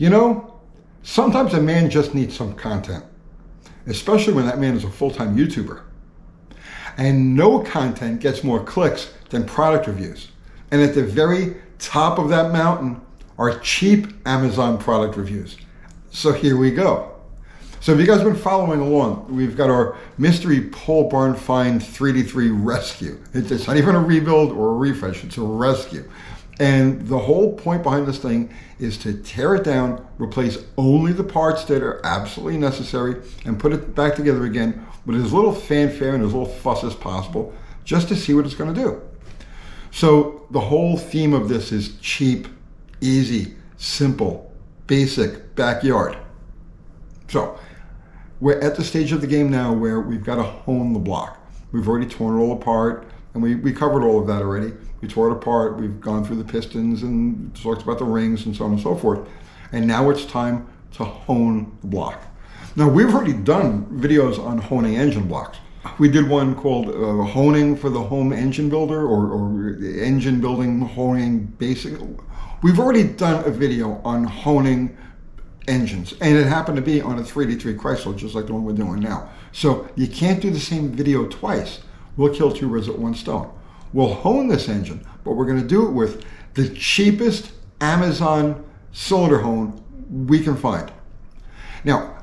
You know, sometimes a man just needs some content, especially when that man is a full-time YouTuber. And no content gets more clicks than product reviews. And at the very top of that mountain are cheap Amazon product reviews. So here we go. So if you guys have been following along, we've got our mystery pole barn find 3D3 rescue. It's not even a rebuild or a refresh, it's a rescue. And the whole point behind this thing is to tear it down, replace only the parts that are absolutely necessary, and put it back together again with as little fanfare and as little fuss as possible, just to see what it's going to do. So the whole theme of this is cheap, easy, simple, basic, backyard. So we're at the stage of the game now where we've got to hone the block. We've already torn it all apart, and we covered all of that already. We tore it apart, we've gone through the pistons and talked about the rings and so on and so forth. And now it's time to hone the block. Now, we've already done videos on honing engine blocks. We did one called Honing for the Home Engine Builder, or Engine Building Honing Basic. We've already done a video on honing engines, and it happened to be on a 3D3 Chrysler, just like the one we're doing now. So you can't do the same video twice. We'll kill two birds with one stone. We'll hone this engine, but we're going to do it with the cheapest Amazon cylinder hone we can find. Now,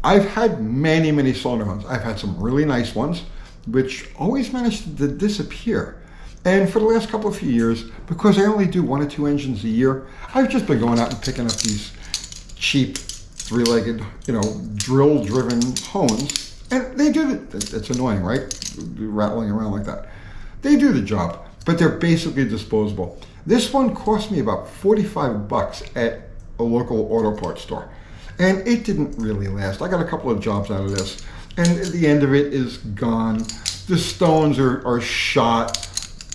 I've had many, many cylinder hones. I've had some really nice ones, which always managed to disappear. And for the last couple of few years, because I only do 1 or 2 engines a year, I've just been going out and picking up these cheap, three-legged, drill-driven hones. And they do it's annoying, right? Rattling around like that. They do the job, but they're basically disposable. This one cost me about 45 bucks at a local auto parts store. And it didn't really last. I got a couple of jobs out of this, and the end of it is gone. The stones are shot.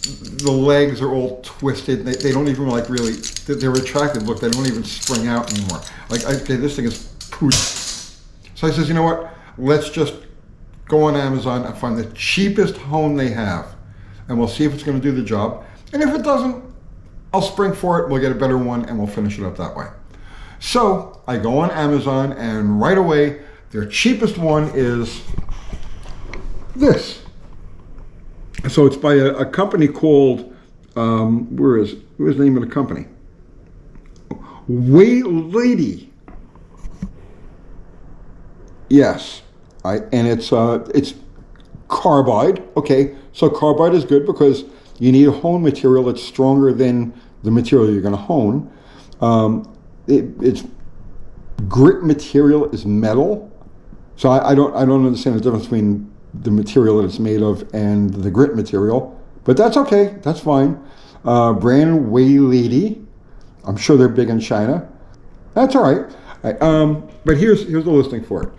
The legs are all twisted. They don't even really, they're retracted. Look, they don't even spring out anymore. This thing is pooch. So I says, you know what? Let's just go on Amazon and find the cheapest hone they have, and we'll see if it's going to do the job. And if it doesn't, I'll spring for it. We'll get a better one, and we'll finish it up that way. So I go on Amazon, and right away, their cheapest one is this. So it's by a company called, where's the name of the company? Lady. Yes, and it's carbide. Okay, so carbide is good because you need a hone material that's stronger than the material you're going to hone. It's grit material is metal, so I don't understand the difference between the material that it's made of and the grit material, but that's okay, that's fine. Brand Lady, I'm sure they're big in China. That's all right. But here's the listing for it.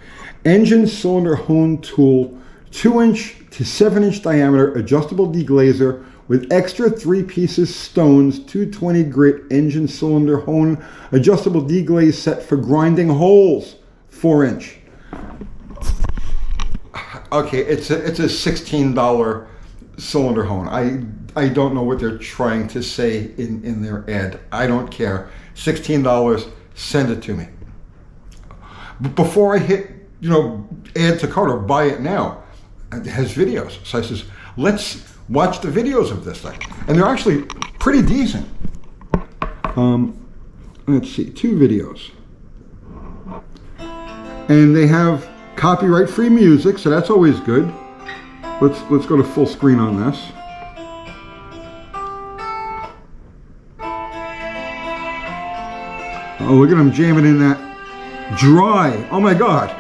Engine cylinder hone tool, 2-inch to 7-inch diameter, adjustable deglazer with extra 3 pieces stones, 220 grit engine cylinder hone, adjustable deglaze set for grinding holes, 4-inch. Okay, it's a $16 cylinder hone. I don't know what they're trying to say in their ad. I don't care. $16, send it to me. But before I hit, add to cart or buy it now, it has videos. So I says, let's watch the videos of this thing. And they're actually pretty decent. Let's see, 2 videos. And they have copyright-free music, so that's always good. Let's go to full screen on this. Oh, look at them jamming in that dry. Oh my God.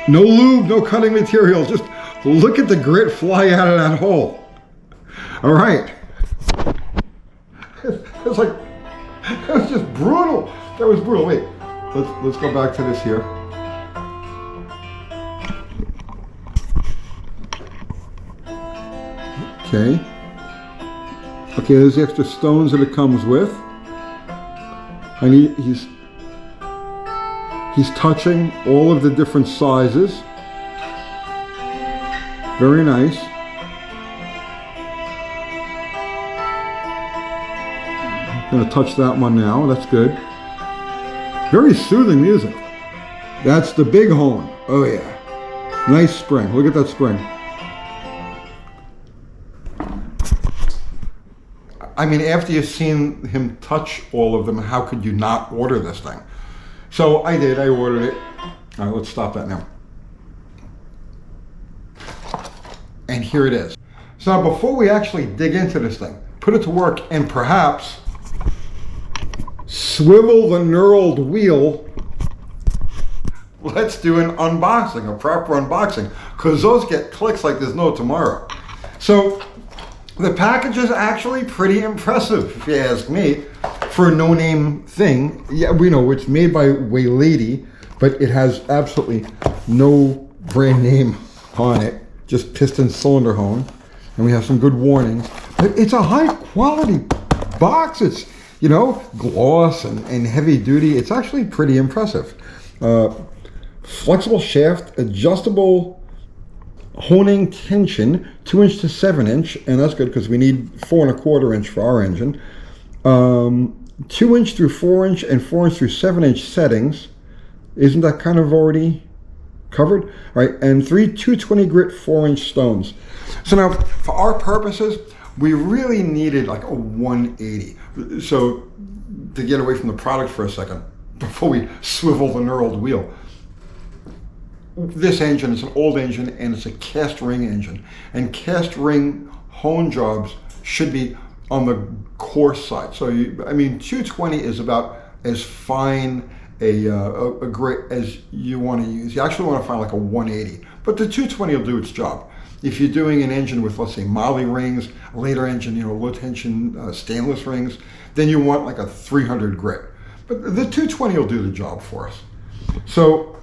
No lube, no cutting material. Just look at the grit fly out of that hole. All right. It's like, that was just brutal. That was brutal. Wait, let's go back to this here. Okay. Okay, there's the extra stones that it comes with. He's touching all of the different sizes. Very nice. I'm going to touch that one now. That's good. Very soothing music. That's the big horn. Oh yeah. Nice spring. Look at that spring. I mean, after you've seen him touch all of them, how could you not order this thing? So I did. I ordered it. All right, let's stop that now. And here it is. So now before we actually dig into this thing, put it to work and perhaps swivel the knurled wheel, let's do an unboxing, a proper unboxing, because those get clicks like there's no tomorrow. So the package is actually pretty impressive, if you ask me, for a no-name thing. Yeah, we know it's made by Waylady, but it has absolutely no brand name on it, just piston cylinder hone, and we have some good warnings. But it's a high-quality box. It's, you know, gloss and heavy duty. It's actually pretty impressive. Flexible shaft, adjustable honing tension, 2" to 7", and that's good because we need 4 1/4" for our engine. 2" through 4" and 4" through 7" settings. Isn't that kind of already covered? All right, and 3 220 grit 4" stones. So now, for our purposes, we really needed like a 180. So to get away from the product for a second, before we swivel the knurled wheel, this engine is an old engine and it's a cast ring engine. And cast ring hone jobs should be on the coarse side. So, I mean, 220 is about as fine a grit as you want to use. You actually want to find like a 180, but the 220 will do its job. If you're doing an engine with, let's say, moly rings, a later engine, you know, low tension stainless rings, then you want like a 300 grit. But the 220 will do the job for us. So,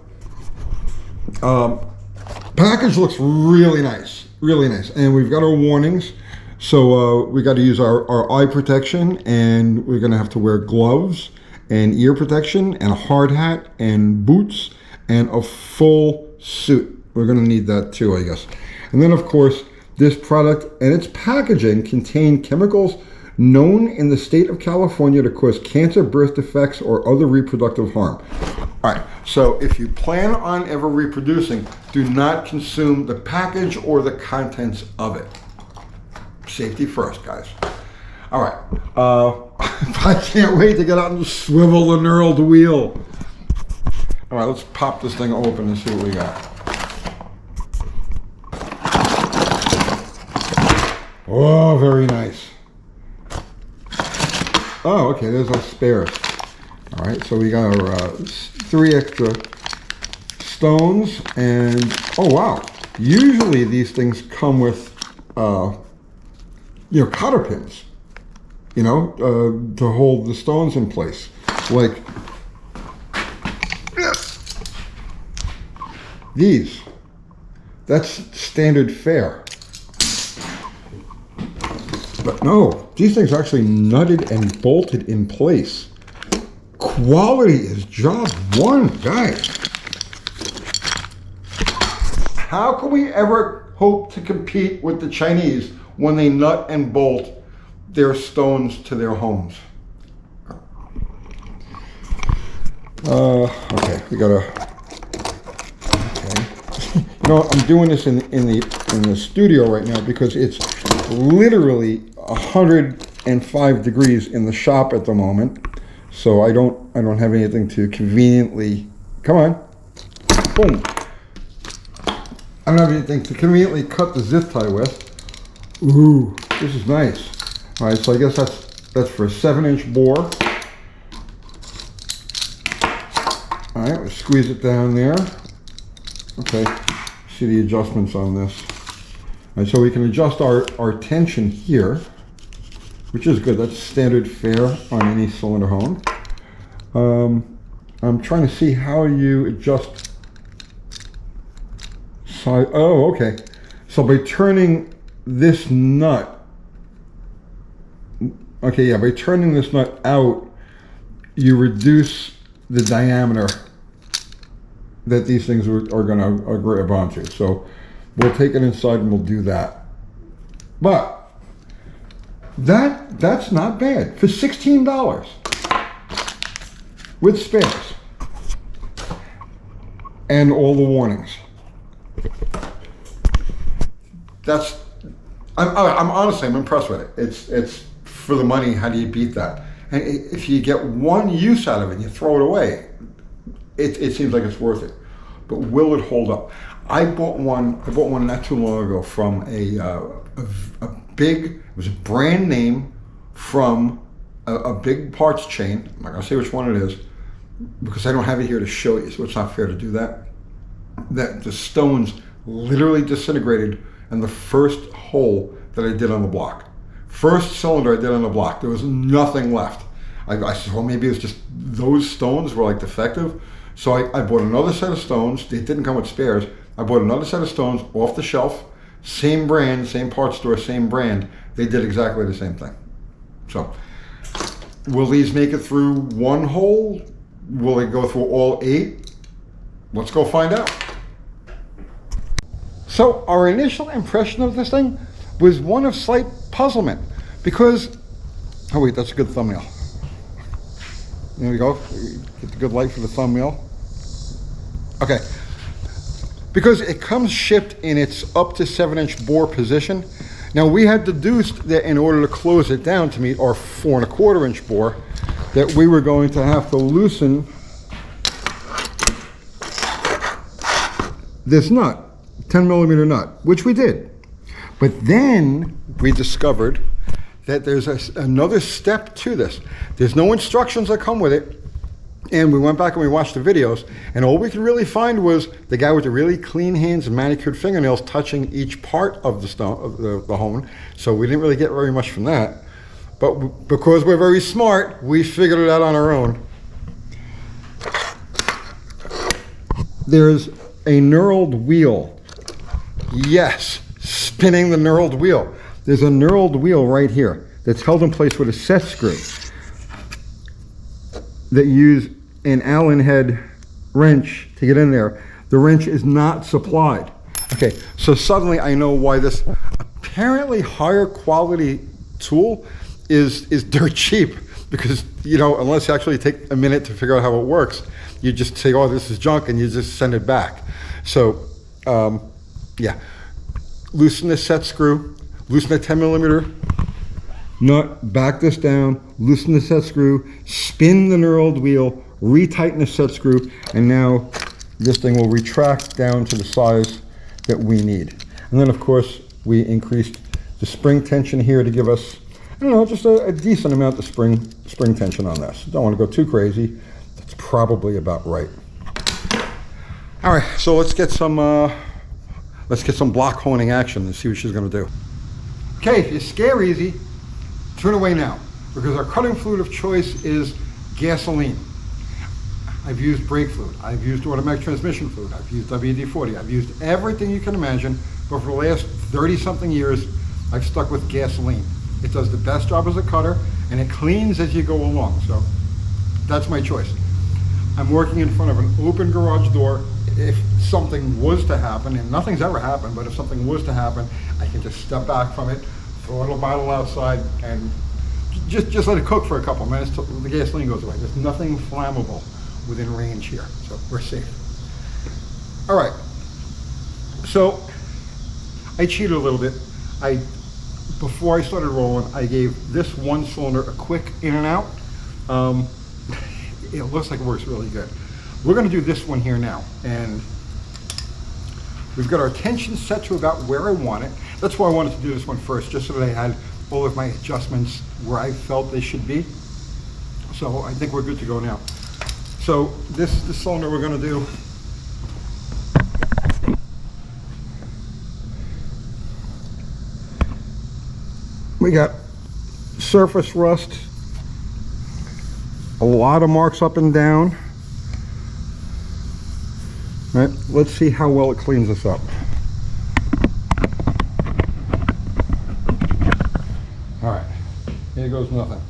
package looks really nice, and we've got our warnings. So we got to use our eye protection, and we're going to have to wear gloves and ear protection and a hard hat and boots and a full suit. We're going to need that too, I guess. And then, of course, this product and its packaging contain chemicals known in the state of California to cause cancer, birth defects, or other reproductive harm. All right, so if you plan on ever reproducing, do not consume the package or the contents of it. Safety first, guys. All right, I can't wait to get out and swivel the knurled wheel. All right, let's pop this thing open and see what we got. Oh, very nice. Oh, okay, there's our spares. All right, so we got our 3 extra stones, and oh wow, usually these things come with you know, cotter pins, you know, to hold the stones in place, like these. That's standard fare. But no, these things are actually nutted and bolted in place. Quality is job one, guys. How can we ever hope to compete with the Chinese when they nut and bolt their stones to their homes? Okay, we gotta. Okay, you know, I'm doing this in the studio right now because it's literally 105 degrees in the shop at the moment. So I don't have anything to conveniently, come on, boom. I don't have anything to conveniently cut the zip tie with. Ooh, this is nice. All right, so I guess that's for a 7" bore. All right, we'll squeeze it down there. Okay, see the adjustments on this. All right, so we can adjust our tension here, which is good. That's standard fare on any cylinder hone. I'm trying to see how you adjust side. Oh, okay. So by turning this nut, okay, yeah, by turning this nut out, you reduce the diameter that these things are going to grab onto. So we'll take it inside and we'll do that. But that's not bad for $16. with spares and all the warnings. I'm honestly, I'm impressed with it. It's for the money. How do you beat that? And if you get one use out of it and you throw it away, it seems like it's worth it. But will it hold up? I bought one not too long ago from a big, it was a brand name from a big parts chain. I'm not gonna say which one it is because I don't have it here to show you, so it's not fair to do that. That the stones literally disintegrated in the first hole that I did on the block. First cylinder I did on the block, there was nothing left. I said, well, maybe it's just those stones were like defective. So I bought another set of stones. They didn't come with spares. I bought another set of stones off the shelf, same brand, same parts store, same brand. They did exactly the same thing. So will these make it through one hole? Will they go through all 8? Let's go find out. So our initial impression of this thing was one of slight puzzlement because, oh wait, that's a good thumbnail. There we go, get the good light for the thumbnail. Okay, because it comes shipped in its up to 7-inch bore position. Now we had deduced that in order to close it down to meet our 4 1/4 inch bore, that we were going to have to loosen this nut, 10mm nut, which we did. But then we discovered that there's another step to this. There's no instructions that come with it. And we went back and we watched the videos, and all we could really find was the guy with the really clean hands and manicured fingernails touching each part of the stone, of the hone. So we didn't really get very much from that. But because we're very smart, we figured it out on our own. There's a knurled wheel. Yes, spinning the knurled wheel. There's a knurled wheel right here that's held in place with a set screw that use an Allen head wrench to get in there. The wrench is not supplied. Okay, so suddenly I know why this apparently higher quality tool is dirt cheap, because, you know, unless you actually take a minute to figure out how it works, you just say, oh, this is junk, and you just send it back. So, yeah, loosen the set screw, loosen the 10mm nut, back this down, loosen the set screw, spin the knurled wheel, retighten the set screw, and now this thing will retract down to the size that we need. And then of course we increased the spring tension here to give us, I don't know, just a decent amount of spring tension on this. Don't want to go too crazy. That's probably about right. All right, so let's get some block honing action and see what she's going to do. Okay, if you scare easy, turn away now, because our cutting fluid of choice is gasoline. I've used brake fluid, I've used automatic transmission fluid, I've used WD-40, I've used everything you can imagine, but for the last 30-something years, I've stuck with gasoline. It does the best job as a cutter, and it cleans as you go along, so that's my choice. I'm working in front of an open garage door. If something was to happen, and nothing's ever happened, but if something was to happen, I can just step back from it, throw a little bottle outside, and just let it cook for a couple minutes till the gasoline goes away. There's nothing flammable within range here, so we're safe. All right, so I cheated a little bit. Before I started rolling, I gave this one cylinder a quick in and out. It looks like it works really good. We're going to do this one here now, and we've got our tension set to about where I want it. That's why I wanted to do this one first, just so that I had all of my adjustments where I felt they should be. So I think we're good to go now. So this is the cylinder we're going to do. We got surface rust, a lot of marks up and down. All right, let's see how well it cleans this up. All right, here goes nothing.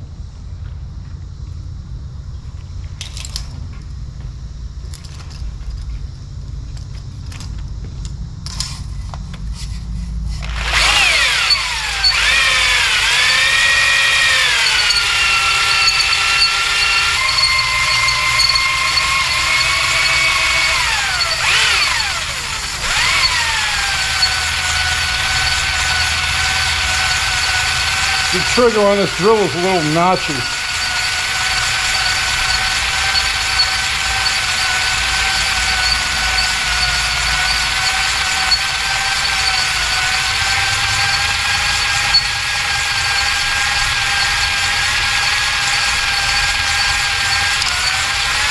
trigger on this drill is a little notchy.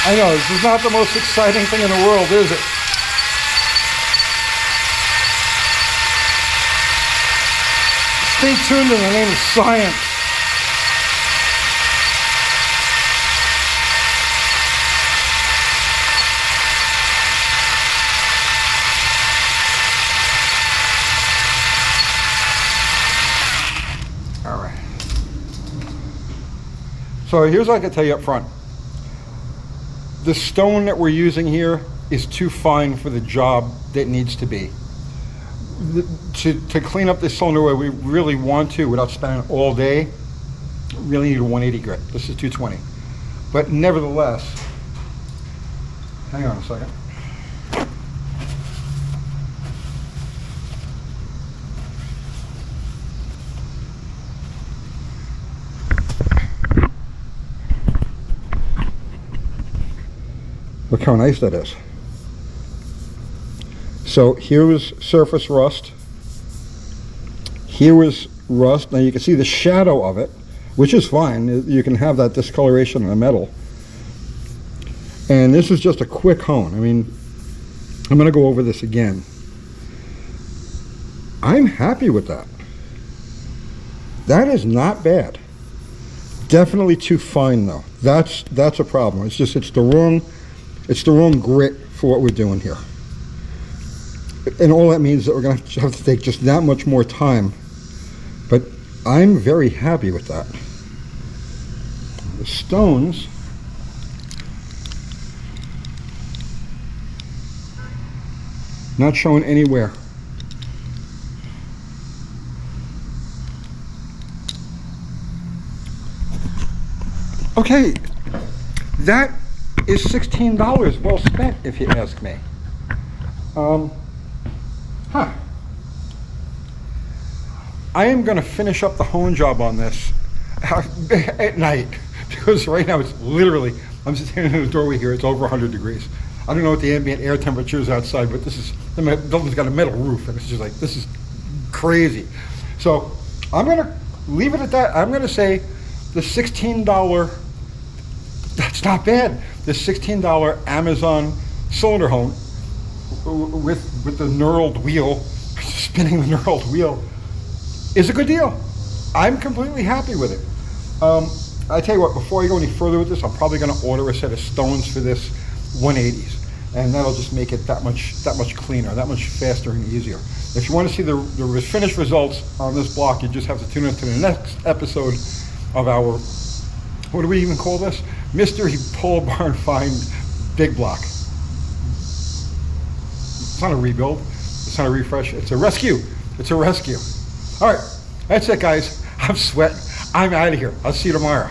I know, this is not the most exciting thing in the world, is it? Stay tuned in the name of science. All right. So here's what I can tell you up front. The stone that we're using here is too fine for the job that needs to be. To clean up this cylinder where we really want to without spending all day, really need a 180 grit. This is 220. But nevertheless, hang on a second. Look how nice that is. So here was surface rust. Here was rust. Now you can see the shadow of it, which is fine. You can have that discoloration in the metal. And this is just a quick hone. I mean, I'm going to go over this again. I'm happy with that. That is not bad. Definitely too fine though. That's a problem. It's just it's the wrong grit for what we're doing here. And all that means that we're going to have to take just that much more time. But I'm very happy with that. The stones, not showing anywhere. Okay, that is $16 well spent, if you ask me. I am going to finish up the hone job on this at night, because right now it's literally, I'm standing in the doorway here, it's over 100 degrees. I don't know what the ambient air temperature is outside, but this is, the building's got a metal roof, and it's just like, this is crazy. So I'm going to leave it at that. I'm going to say the $16, that's not bad. The $16 Amazon cylinder hone with the knurled wheel, spinning the knurled wheel, is a good deal. I'm completely happy with it. I tell you what, before I go any further with this, I'm probably going to order a set of stones for this 180s, and that'll just make it that much cleaner, that much faster and easier. If you want to see the finished results on this block, you just have to tune in to the next episode of our, what do we even call this? Mystery Pole Barn Find Big Block. It's not a rebuild, it's not a refresh, it's a rescue. It's a rescue. All right, that's it guys. I'm sweating. I'm out of here. I'll see you tomorrow.